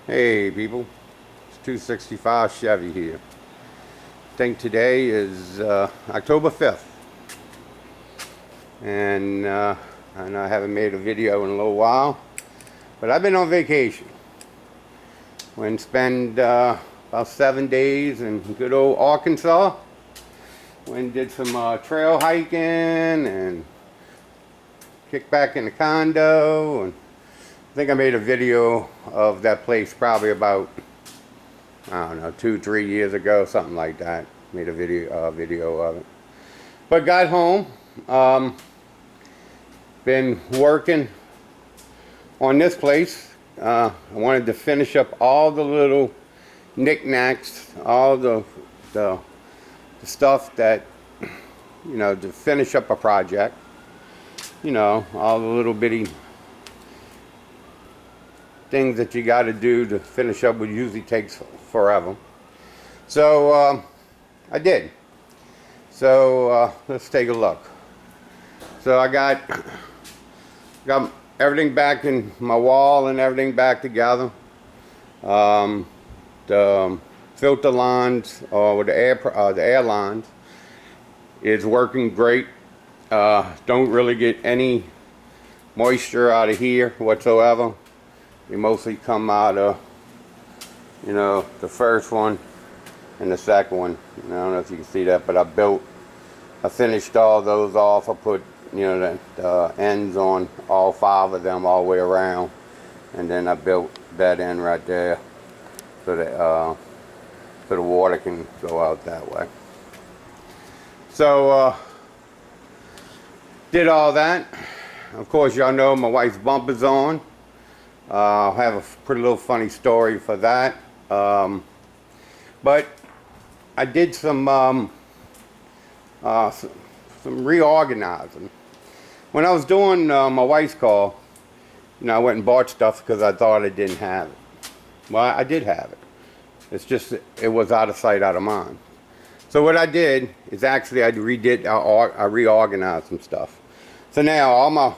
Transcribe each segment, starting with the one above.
Hey people, it's 265 Chevy here. I think today is October 5th, and I haven't made a video in a little while, but I've been on vacation. Went and spend about 7 days in good old Arkansas. Went and did some trail hiking and kicked back in the condo. And I think I made a video of that place probably about, I don't know, 2-3 years ago, something like that. Made a video of it. But got home, been working on this place. I wanted to finish up all the little knickknacks, all the stuff that, to finish up a project. All the little bitty things that you got to do to finish up, which usually takes forever. So I did. So let's take a look. So I got everything back in my wall and everything back together. The filter lines or the air lines is working great. Don't really get any moisture out of here whatsoever. They mostly come out of, the first one and the second one. I don't know if you can see that, but I finished all those off. I put, the ends on all 5 of them all the way around, and then I built that end right there so that so the water can go out that way. So did all that. Of course, y'all know my wife's bumper's on. I'll have a pretty little funny story for that. But I did some reorganizing. When I was doing my wife's car, I went and bought stuff because I thought I didn't have it. Well, I did have it. It's just it was out of sight, out of mind. So what I did is actually I reorganized some stuff. So now all my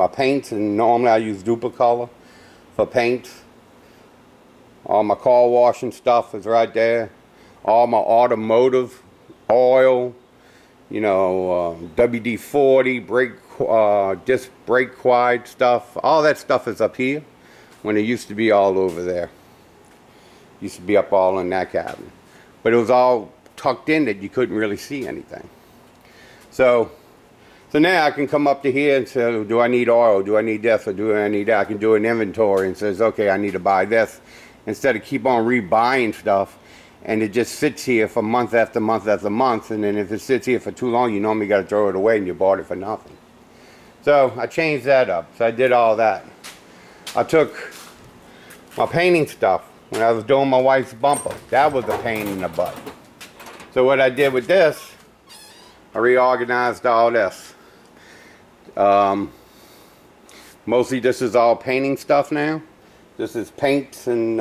paints, and normally I use Duplicolor for paints. All my car washing stuff is right there. All my automotive oil, WD-40, disc brake quiet stuff. All that stuff is up here when it used to be all over there. Used to be up all in that cabinet. But it was all tucked in that you couldn't really see anything. So now I can come up to here and say, do I need oil? Do I need this or do I need that? I can do an inventory and says, okay, I need to buy this. Instead of keep on rebuying stuff and it just sits here for month after month after month. And then if it sits here for too long, you normally got to throw it away and you bought it for nothing. So I changed that up. So I did all that. I took my painting stuff when I was doing my wife's bumper. That was a pain in the butt. So what I did with this, I reorganized all this. Mostly this is all painting stuff now. This is paints and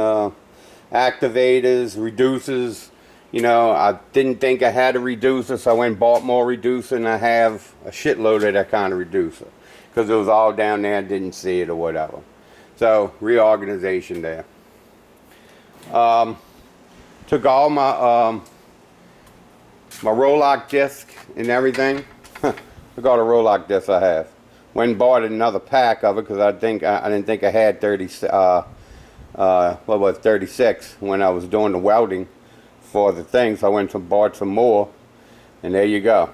activators, reducers. I didn't think I had a reducer, so I went and bought more reducer, and I have a shitload of that kind of reducer because it was all down there. I didn't see it or whatever. So reorganization there. Took all my my Roloc disc and everything. Look all the Roloc discs I have. Went and bought another pack of it because I didn't think I had 36 when I was doing the welding for the thing. So I went and bought some more, and there you go.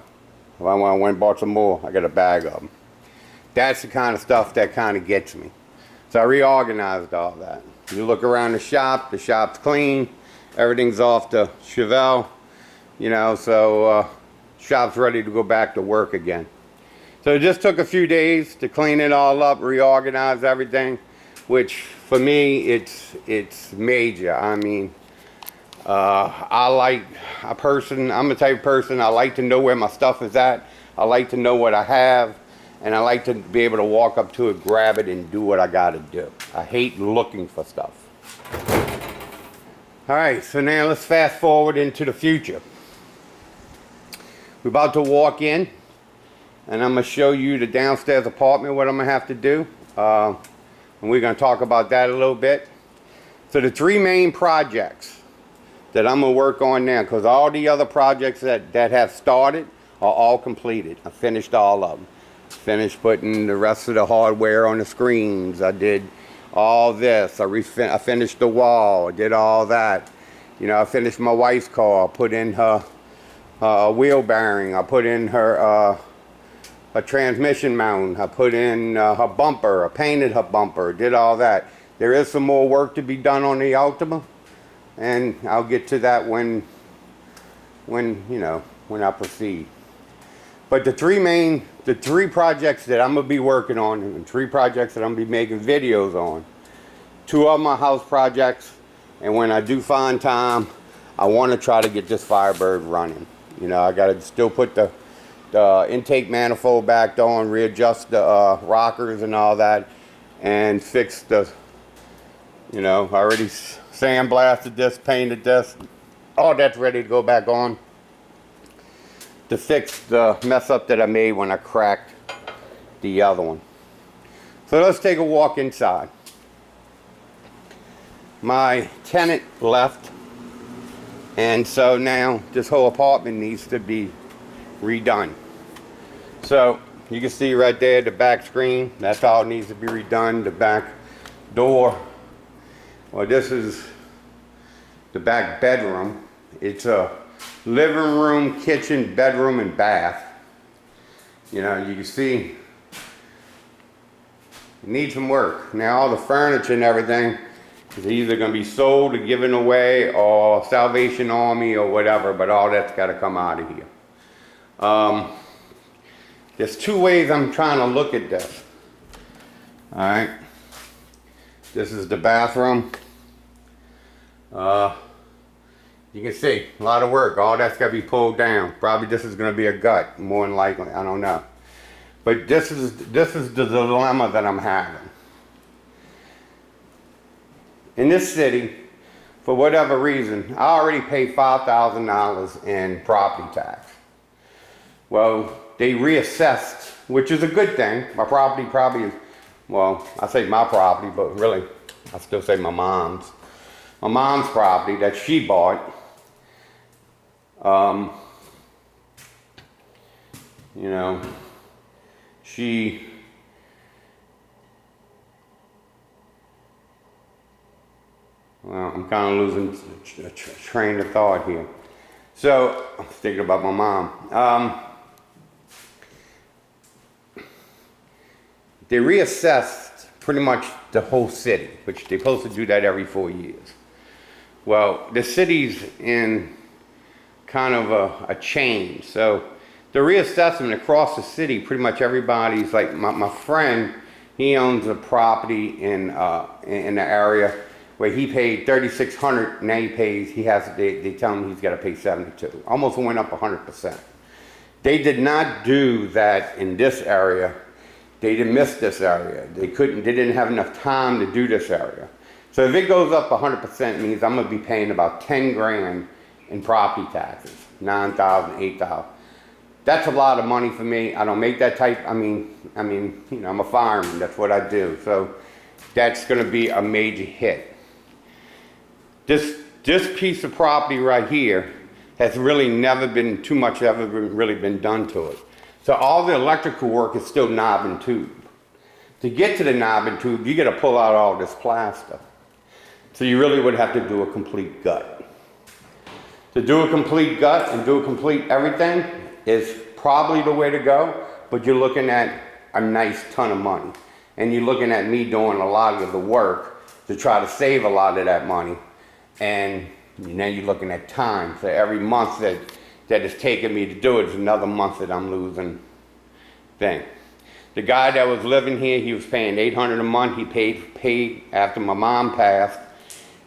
If I went and bought some more, I got a bag of them. That's the kind of stuff that kind of gets me. So I reorganized all that. You look around the shop's clean, everything's off the Chevelle, so shop's ready to go back to work again. So it just took a few days to clean it all up, reorganize everything, which for me it's major. I mean, I'm the type of person, I like to know where my stuff is at. I like to know what I have, and I like to be able to walk up to it, grab it, and do what I gotta do. I hate looking for stuff. Alright, so now let's fast forward into the future. We're about to walk in, and I'm going to show you the downstairs apartment, what I'm going to have to do. And we're going to talk about that a little bit. So the three main projects that I'm gonna work on now, because all the other projects that have started are all completed. I finished all of them. Finished putting the rest of the hardware on the screens. I did all this. I finished the wall. I did all that. You know, I finished my wife's car. I put in her wheel bearing. I put in her transmission mount. I put in her bumper. I painted her bumper. Did all that. There is some more work to be done on the Altima, and I'll get to that when I proceed. But the three projects that I'm gonna be working on, and 3 projects that I'm gonna be making videos on, 2 of my house projects, and when I do find time, I want to try to get this Firebird running. You know, I gotta still put the intake manifold back on, readjust the rockers and all that, and fix the, you know, I already sandblasted this, painted this, all that's ready to go back on to fix the mess up that I made when I cracked the other one. So let's take a walk inside. My tenant left, and so now this whole apartment needs to be redone. So you can see right there the back screen, that's all it needs to be redone. The back door, well, this is the back bedroom. It's a living room, kitchen, bedroom, and bath. You know, you can see it needs some work. Now all the furniture and everything is either going to be sold or given away or Salvation Army or whatever, but all that's got to come out of here. There's 2 ways I'm trying to look at this. All right, this is the bathroom. You can see a lot of work. All that's got to be pulled down. Probably this is going to be a gut, more than likely. I don't know. But this is the dilemma that I'm having. In this city, for whatever reason, I already paid $5,000 in property tax. Well, they reassessed, which is a good thing. My property probably is, well, I say my property, but really, I still say my mom's. My mom's property that she bought. You know, well, I'm kind of losing train of thought here. So, I'm thinking about my mom. They reassessed pretty much the whole city, which they're supposed to do that every 4 years. Well, the city's in kind of a change. So the reassessment across the city, pretty much everybody's like, my friend, he owns a property in the area where he paid $3,600, now they tell him he's got to pay $72. Almost went up 100%. They did not do that in this area. They didn't miss this area. They didn't have enough time to do this area. So if it goes up 100%, it means I'm gonna be paying about 10 grand in property taxes, 9,000, 8,000. That's a lot of money for me. I don't make that type, I mean, you know, I'm a fireman, that's what I do. So that's gonna be a major hit. This piece of property right here has really never been too much really been done to it. So all the electrical work is still knob and tube. To get to the knob and tube, you gotta pull out all this plaster. So you really would have to do a complete gut. To do a complete gut and do a complete everything is probably the way to go, but you're looking at a nice ton of money. And you're looking at me doing a lot of the work to try to save a lot of that money. And now you're looking at time. So every month that it's taking me to do it is another month that I'm losing thing. The guy that was living here, he was paying $800 a month. He paid after my mom passed.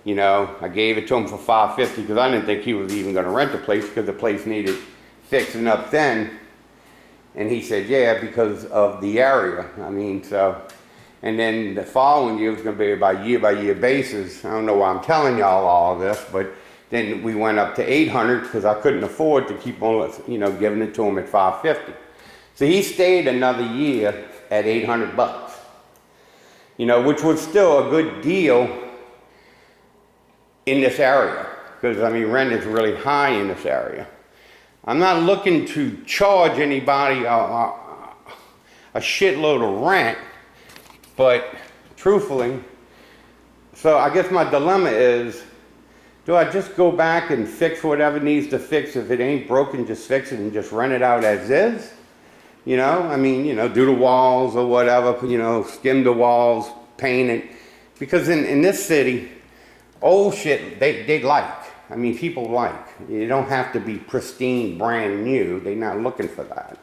You know, I gave it to him for $550 because I didn't think he was even going to rent the place because the place needed fixing up then. And he said, yeah, because of the area. I mean, so, and then the following year was going to be by year basis. I don't know why I'm telling y'all all of this, but then we went up to $800 because I couldn't afford to keep on, you know, giving it to him at $550. So he stayed another year at $800, you know, which was still a good deal in this area, because I mean rent is really high in this area. I'm not looking to charge anybody a shitload of rent, but truthfully, so I guess my dilemma is, do I just go back and fix whatever needs to fix? If it ain't broken, just fix it and just rent it out as is? You know, I mean, you know, do the walls or whatever, you know, skim the walls, paint it. Because in this city, old shit, they like. I mean, people like. You don't have to be pristine, brand new. They're not looking for that.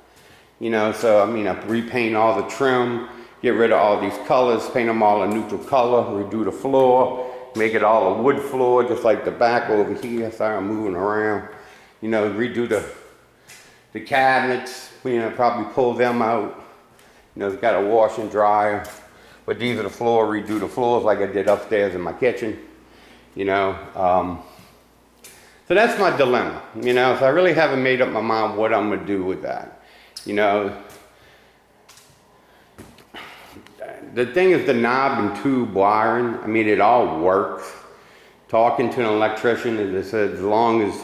You know, so I mean, I repaint all the trim, get rid of all these colors, paint them all a neutral color, redo the floor, make it all a wood floor, just like the back over here. Sorry, I'm moving around. You know, redo the cabinets, you know, probably pull them out. You know, it's got a wash and dryer. But these are the floor, redo the floors like I did upstairs in my kitchen. You know, so that's my dilemma. You know, so I really haven't made up my mind what I'm gonna do with that. You know, the thing is the knob and tube wiring. I mean, it all works. Talking to an electrician, they said as long as,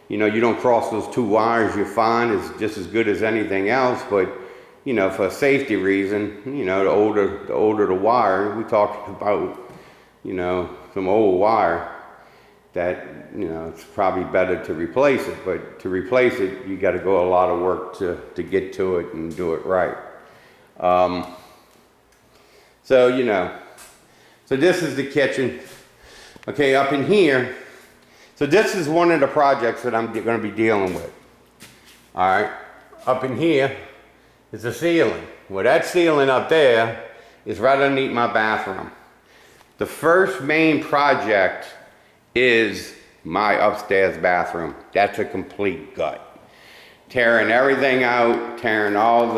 you know, you don't cross those two wires, you're fine. It's just as good as anything else. But, you know, for a safety reason, you know, the older the wire, we're talking about, you know, some old wire that, you know, it's probably better to replace it. But to replace it, you got to go a lot of work to get to it and do it right. So, you know, so this is the kitchen. Okay, up in here, so this is one of the projects that I'm going to be dealing with. All right, up in here is the ceiling. Well, that ceiling up there is right underneath my bathroom. The first main project is my upstairs bathroom. That's a complete gut. Tearing everything out, tearing all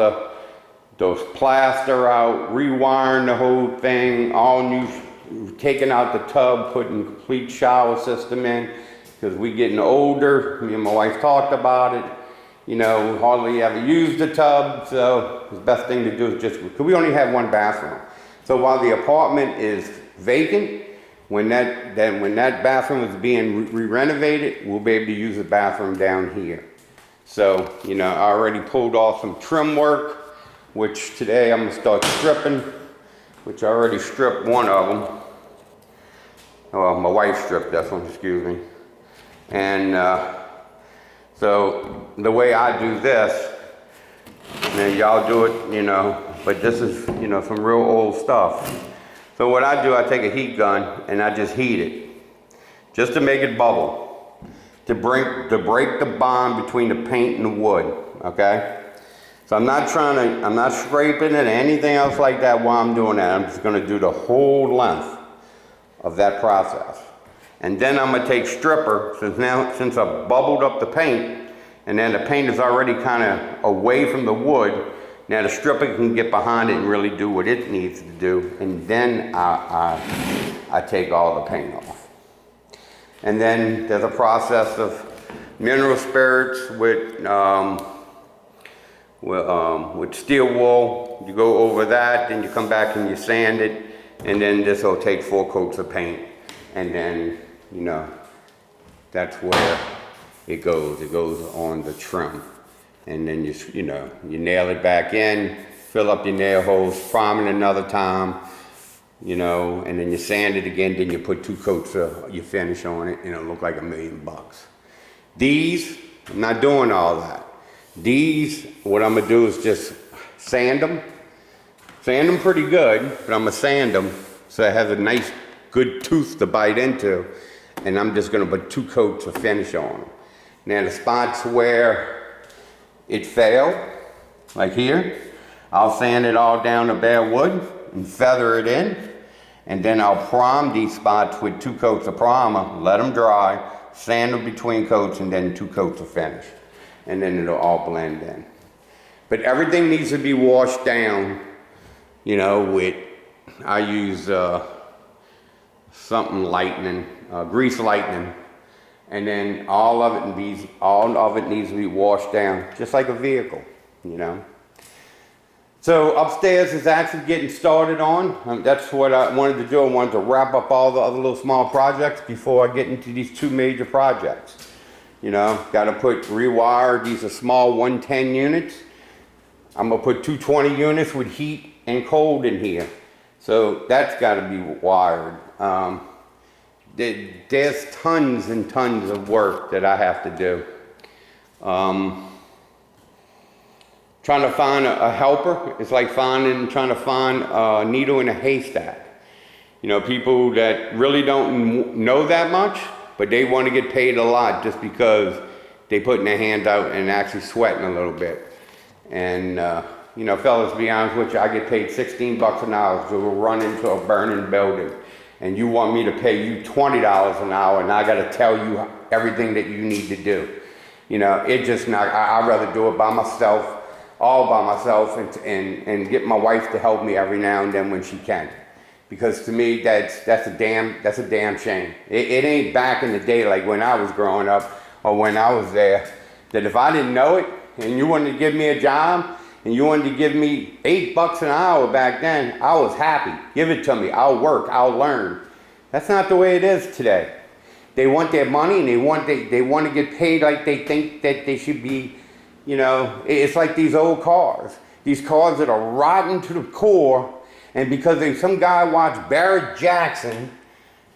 those plaster out, rewiring the whole thing, all new, taking out the tub, putting complete shower system in, because we getting older. Me and my wife talked about it. You know, we hardly ever use the tub, so the best thing to do is just, because we only have one bathroom. So while the apartment is vacant, when that bathroom is being re-renovated, we'll be able to use the bathroom down here. So, you know, I already pulled off some trim work, which today I'm gonna start stripping, which I already stripped one of them. Well, my wife stripped this one, excuse me. And so the way I do this, and y'all do it, you know, but this is, you know, some real old stuff. So what I do, I take a heat gun and I just heat it, just to make it bubble, to break the bond between the paint and the wood, okay? So I'm not scraping it or anything else like that while I'm doing that. I'm just gonna do the whole length of that process. And then I'm gonna take stripper, since I've bubbled up the paint, and then the paint is already kind of away from the wood, now the stripper can get behind it and really do what it needs to do, and then I take all the paint off. And then there's a process of mineral spirits with steel wool. You go over that, then you come back and you sand it, and then this will take 4 coats of paint, and then, you know, that's where it goes. It goes on the trim, and then you know, you nail it back in, fill up your nail holes, prime it another time, you know, and then you sand it again. Then you put 2 coats of your finish on it, and it'll look like $1 million. These, I'm not doing all that. These, what I'm gonna do is just sand them pretty good, but I'm gonna sand them so it has a nice, good tooth to bite into, and I'm just gonna put 2 coats of finish on them. Now the spots where it failed, like here, I'll sand it all down to bare wood and feather it in, and then I'll prime these spots with 2 coats of primer, let them dry, sand them between coats, and then 2 coats of finish. And then it'll all blend in. But everything needs to be washed down, you know, with, I use something lightning, grease lightning, and then all of it needs to be washed down, just like a vehicle, you know. So upstairs is actually getting started on. That's what I wanted to do. I wanted to wrap up all the other little small projects before I get into these two major projects. You know, got to rewire. These are small 110 units. I'm gonna put 220 units with heat and cold in here. So that's got to be wired. There's tons and tons of work that I have to do. Trying to find a helper, it's like trying to find a needle in a haystack. You know, people that really don't know that much, but they want to get paid a lot just because they putting their hands out and actually sweating a little bit. And you know, fellas, to be honest with you, I get paid 16 bucks an hour to run into a burning building. And you want me to pay you $20 an hour, and I got to tell you everything that you need to do. You know, it just not, I'd rather do it by myself, all by myself, and get my wife to help me every now and then when she can. Because to me, that's a damn shame. It ain't back in the day like when I was growing up or when I was there, that if I didn't know it and you wanted to give me a job and you wanted to give me $8 an hour back then, I was happy. Give it to me. I'll work. I'll learn. That's not the way it is today. They want their money and they want to get paid like they think that they should be. You know, it's like these old cars. These cars that are rotten to the core, and because some guy watched Barrett Jackson,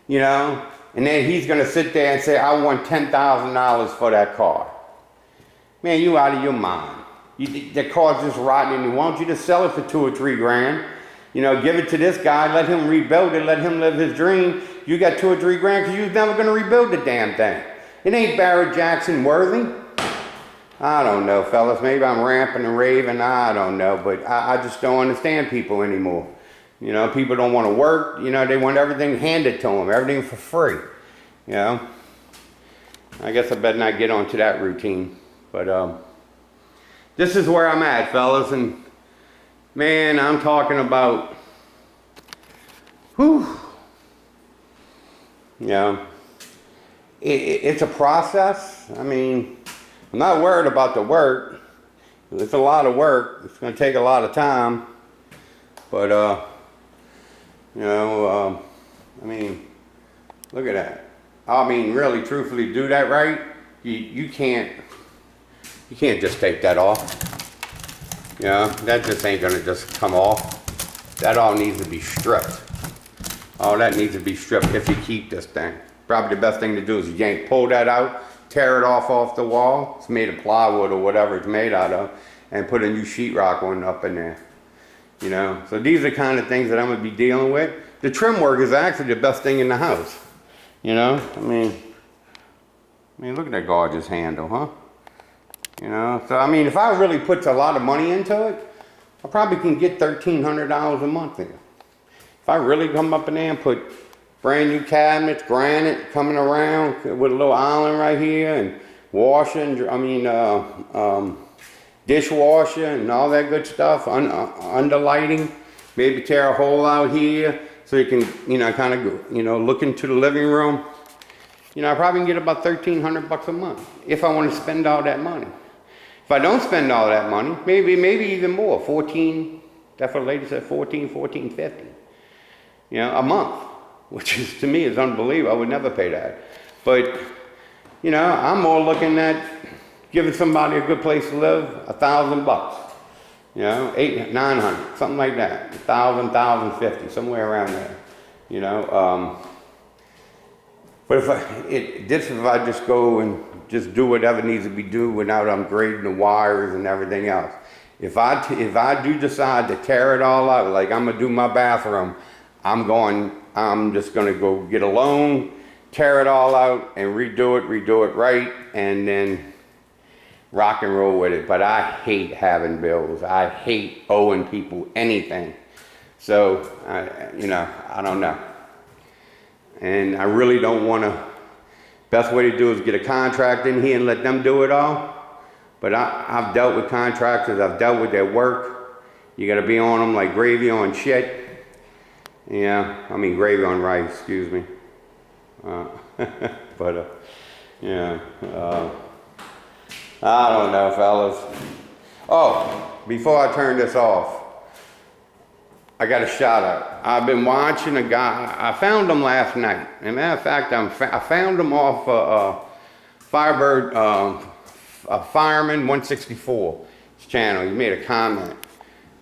you know, and then he's going to sit there and say, I want $10,000 for that car. Man, you out of your mind. The car's just rotten, and why don't you just sell it for $2 or $3 grand? You know, give it to this guy, let him rebuild it, let him live his dream. You got $2 or $3 grand because you was never going to rebuild the damn thing. It ain't Barrett Jackson worthy. I don't know, fellas. Maybe I'm ramping and raving. I don't know, but I just don't understand people anymore. You know, people don't want to work. You know, they want everything handed to them, everything for free. You know, I guess I better not get onto that routine. But this is where I'm at, fellas, and man, I'm talking about, whew. You know, it's a process. I mean, I'm not worried about the work. It's a lot of work. It's going to take a lot of time. But, you know, I mean, look at that. I mean, really, truthfully, do that right. You can't just take that off. You know, that just ain't going to just come off. That all needs to be stripped. All that needs to be stripped if you keep this thing. Probably the best thing to do is pull that out, tear it off the wall. It's made of plywood or whatever it's made out of, and put a new sheetrock one up in there. You know, so these are the kind of things that I'm going to be dealing with. The trim work is actually the best thing in the house. You know, I mean, look at that gorgeous handle, huh? You know, so I mean, if I really put a lot of money into it, I probably can get $1,300 a month in. If I really come up in there and put brand new cabinets, granite coming around with a little island right here, and dishwasher and all that good stuff, under lighting, maybe tear a hole out here so you can, you know, kind of, you know, look into the living room. You know, I probably can get about $1,300 a month if I want to spend all that money. If I don't spend all that money, maybe even more, 14, that's what the lady said, 14.50, you know, a month, which is, to me, is unbelievable. I would never pay that. But, you know, I'm more looking at giving somebody a good place to live, $1,000, you know, 800, 900, something like that, 1,000, 1,050, somewhere around there, you know. But if I just go and just do whatever needs to be done without upgrading the wires and everything else. If I do decide to tear it all out, like I'm gonna do my bathroom, I'm just gonna go get a loan, tear it all out, and redo it right, and then rock and roll with it. But I hate having bills. I hate owing people anything. So, you know, I don't know. And I really don't want to. Best way to do is get a contract in here and let them do it all. But I've dealt with contractors. I've dealt with their work. You got to be on them like gravy on shit. Yeah, I mean gravy on rice, excuse me. Yeah. I don't know, fellas. Oh, before I turn this off, I got a shout out. I've been watching a guy. I found him last night. As a matter of fact, I found him off Firebird, Fireman 164 channel. He made a comment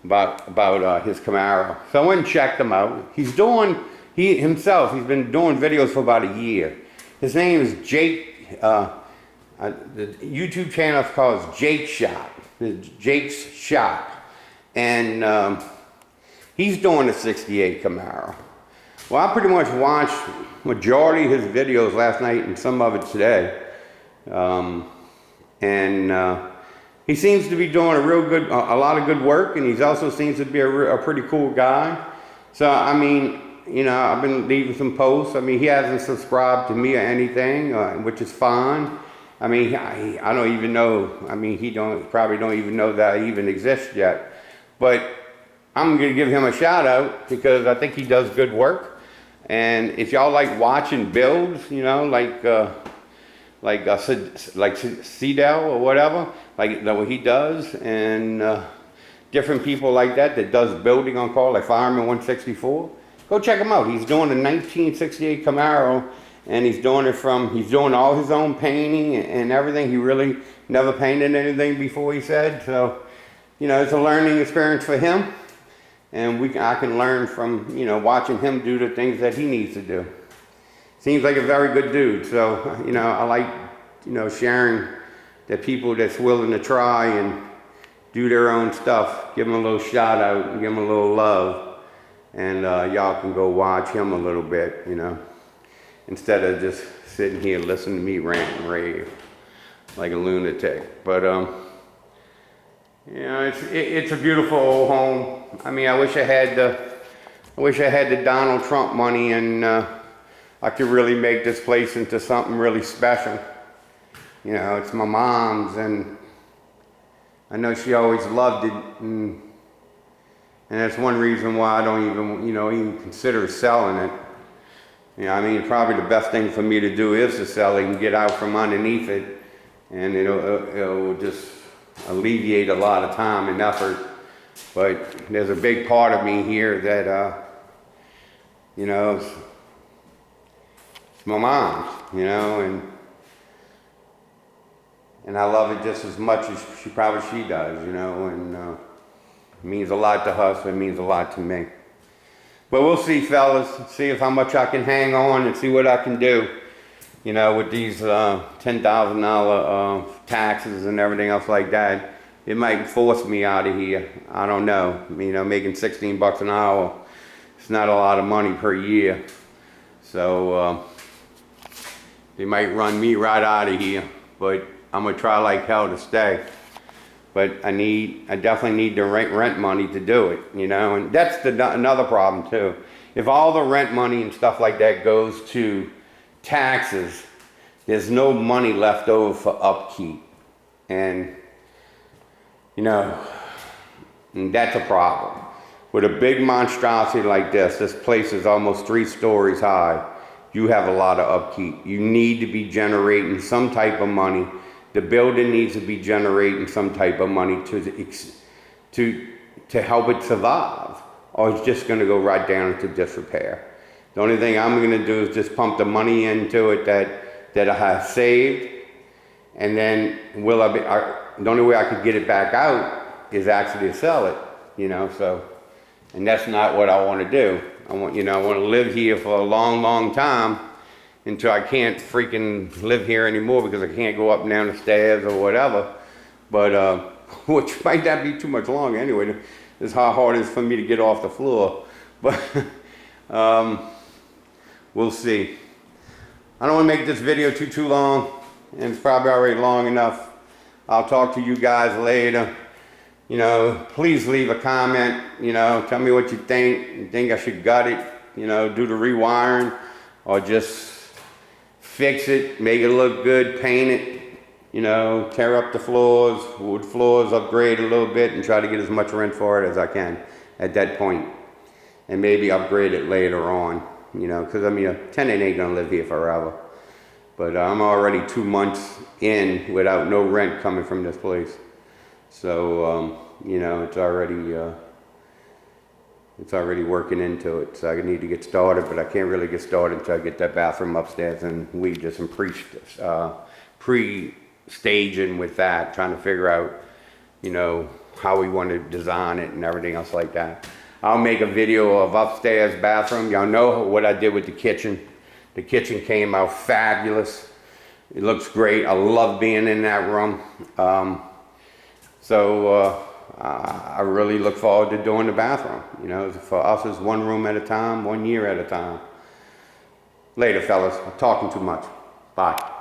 about his Camaro. So I went and checked him out. He's been doing videos for about a year. His name is Jake. The YouTube channel is called Jake Shop. Jake's Shop, and he's doing a '68 Camaro. Well, I pretty much watched majority of his videos last night and some of it today. He seems to be doing a lot of good work, and he also seems to be a pretty cool guy. So, I mean, you know, I've been leaving some posts. I mean, he hasn't subscribed to me or anything, which is fine. I mean, I don't even know. I mean, he probably don't even know that I even exist yet. But I'm gonna give him a shout out because I think he does good work. And if y'all like watching builds, you know, like Cedel or whatever, like what he does, and different people like that does building on call, like Fireman 164. Go check him out. He's doing a 1968 Camaro, and he's doing all his own painting and everything. He really never painted anything before, he said. So, you know, it's a learning experience for him, and I can learn from, you know, watching him do the things that he needs to do. Seems like a very good dude. So, you know, I like, you know, sharing the people that's willing to try and do their own stuff. Give them a little shout out and give them a little love. And y'all can go watch him a little bit, you know, instead of just sitting here listening to me rant and rave like a lunatic. But, you know, it's a beautiful old home. I mean, I wish I had the Donald Trump money, and I could really make this place into something really special. You know, it's my mom's, and I know she always loved it, and that's one reason why I don't even consider selling it. You know, I mean, probably the best thing for me to do is to sell it and get out from underneath it, and it'll just alleviate a lot of time and effort. But there's a big part of me here that, you know, it's my mom's, you know, and I love it just as much as she does, you know, and it means a lot to her, so it means a lot to me. But we'll see, fellas, see how much I can hang on and see what I can do, you know, with these $10,000 taxes and everything else like that. It might force me out of here. I don't know. You know, making $16 an hour, it's not a lot of money per year. So they might run me right out of here, but I'm gonna try like hell to stay. But I definitely need the rent money to do it, you know, and that's another problem too. If all the rent money and stuff like that goes to taxes, there's no money left over for upkeep. And, you know, and that's a problem. With a big monstrosity like this place is almost 3 stories high. You have a lot of upkeep. You need to be generating some type of money. The building needs to be generating some type of money to help it survive, or it's just going to go right down into disrepair. The only thing I'm going to do is just pump the money into it that I have saved, and then the only way I could get it back out is actually to sell it, you know. So, and that's not what I want to do. I want to live here for a long, long time, until I can't freaking live here anymore because I can't go up and down the stairs or whatever. But, which might not be too much longer anyway. This is how hard it is for me to get off the floor. But, we'll see. I don't want to make this video too long, and it's probably already long enough. I'll talk to you guys later. You know, please leave a comment, you know, tell me what you think. You think I should gut it, you know, do the rewiring, or just fix it, make it look good, paint it, you know, tear up the floors, wood floors, upgrade a little bit, and try to get as much rent for it as I can at that point. And maybe upgrade it later on, you know, because I mean, a tenant ain't gonna live here forever. But I'm already 2 months in without no rent coming from this place. So, you know, it's already It's already working into it, so I need to get started, but I can't really get started until I get that bathroom upstairs, and we just some pre-staging with that, trying to figure out, you know, how we want to design it and everything else like that. I'll make a video of upstairs bathroom. Y'all know what I did with the kitchen. The kitchen came out fabulous. It looks great. I love being in that room. I really look forward to doing the bathroom. You know, for us, it's one room at a time, 1 year at a time. Later, fellas. I'm talking too much. Bye.